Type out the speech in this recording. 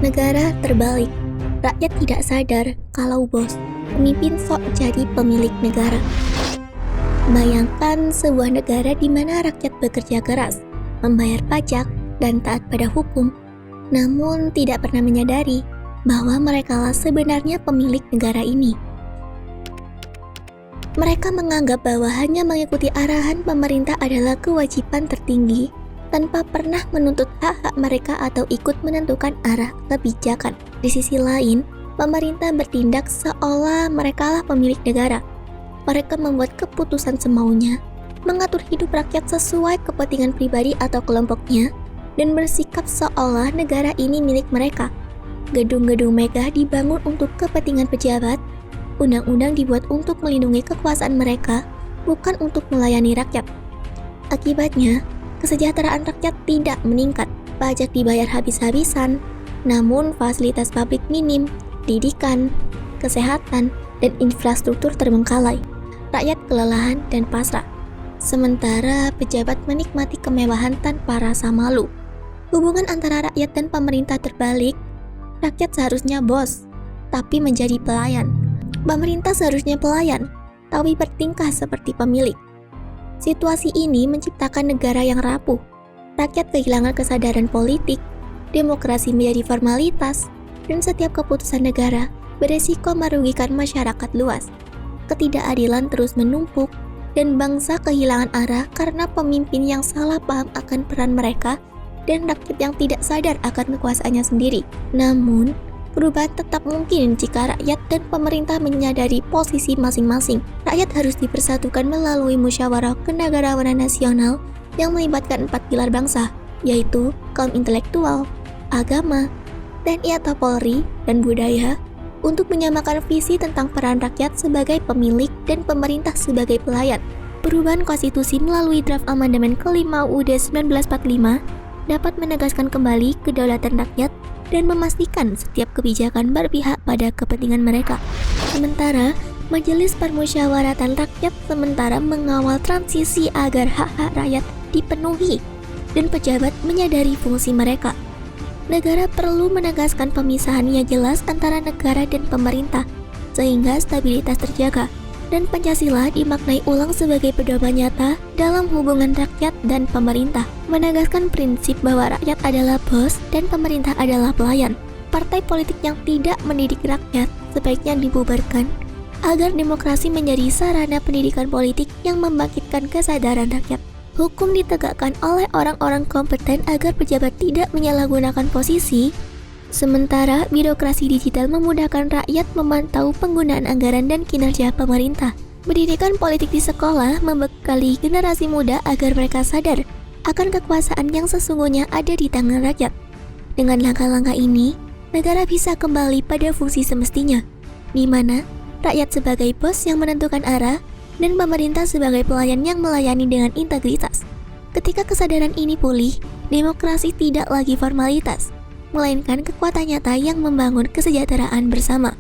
Negara terbalik. Rakyat tidak sadar kalau bos, pemimpin sok jadi pemilik negara. Bayangkan sebuah negara di mana rakyat bekerja keras, membayar pajak, dan taat pada hukum, namun tidak pernah menyadari bahwa merekalah sebenarnya pemilik negara ini. Mereka menganggap bahwa hanya mengikuti arahan pemerintah adalah kewajiban tertinggi tanpa pernah menuntut hak-hak mereka atau ikut menentukan arah kebijakan. Di sisi lain, pemerintah bertindak seolah merekalah pemilik negara. Mereka membuat keputusan semaunya, mengatur hidup rakyat sesuai kepentingan pribadi atau kelompoknya, dan bersikap seolah negara ini milik mereka. Gedung-gedung megah dibangun untuk kepentingan pejabat, undang-undang dibuat untuk melindungi kekuasaan mereka, bukan untuk melayani rakyat. Akibatnya, kesejahteraan rakyat tidak meningkat, pajak dibayar habis-habisan, namun fasilitas publik minim, pendidikan, kesehatan, dan infrastruktur terbengkalai. Rakyat kelelahan dan pasrah, sementara pejabat menikmati kemewahan tanpa rasa malu. Hubungan antara rakyat dan pemerintah terbalik. Rakyat seharusnya bos, tapi menjadi pelayan. Pemerintah seharusnya pelayan, tapi bertingkah seperti pemilik. Situasi ini menciptakan negara yang rapuh. Rakyat kehilangan kesadaran politik, demokrasi menjadi formalitas, dan setiap keputusan negara beresiko merugikan masyarakat luas. Ketidakadilan terus menumpuk, dan bangsa kehilangan arah karena pemimpin yang salah paham akan peran mereka dan rakyat yang tidak sadar akan kekuasaannya sendiri. Namun, perubahan tetap mungkin jika rakyat dan pemerintah menyadari posisi masing-masing. Rakyat harus dipersatukan melalui musyawarah kenegarawanan nasional yang melibatkan 4 pilar bangsa, yaitu kaum intelektual, agama, TNI atau Polri, dan budaya, untuk menyamakan visi tentang peran rakyat sebagai pemilik dan pemerintah sebagai pelayan. Perubahan konstitusi melalui draft amandemen ke-5 UUD 1945 dapat menegaskan kembali kedaulatan rakyat dan memastikan setiap kebijakan berpihak pada kepentingan mereka. Sementara, Majelis Permusyawaratan Rakyat sementara mengawal transisi agar hak-hak rakyat dipenuhi dan pejabat menyadari fungsi mereka. Negara perlu menegaskan pemisahan yang jelas antara negara dan pemerintah, sehingga stabilitas terjaga, dan Pancasila dimaknai ulang sebagai pedoman nyata dalam hubungan rakyat dan pemerintah, menegaskan prinsip bahwa rakyat adalah bos dan pemerintah adalah pelayan. Partai politik yang tidak mendidik rakyat sebaiknya dibubarkan agar demokrasi menjadi sarana pendidikan politik yang membangkitkan kesadaran rakyat. Hukum ditegakkan oleh orang-orang kompeten agar pejabat tidak menyalahgunakan posisi, sementara birokrasi digital memudahkan rakyat memantau penggunaan anggaran dan kinerja pemerintah. Pendidikan politik di sekolah membekali generasi muda agar mereka sadar akan kekuasaan yang sesungguhnya ada di tangan rakyat. Dengan langkah-langkah ini, negara bisa kembali pada fungsi semestinya, di mana rakyat sebagai bos yang menentukan arah dan pemerintah sebagai pelayan yang melayani dengan integritas. Ketika kesadaran ini pulih, demokrasi tidak lagi formalitas, melainkan kekuatan nyata yang membangun kesejahteraan bersama.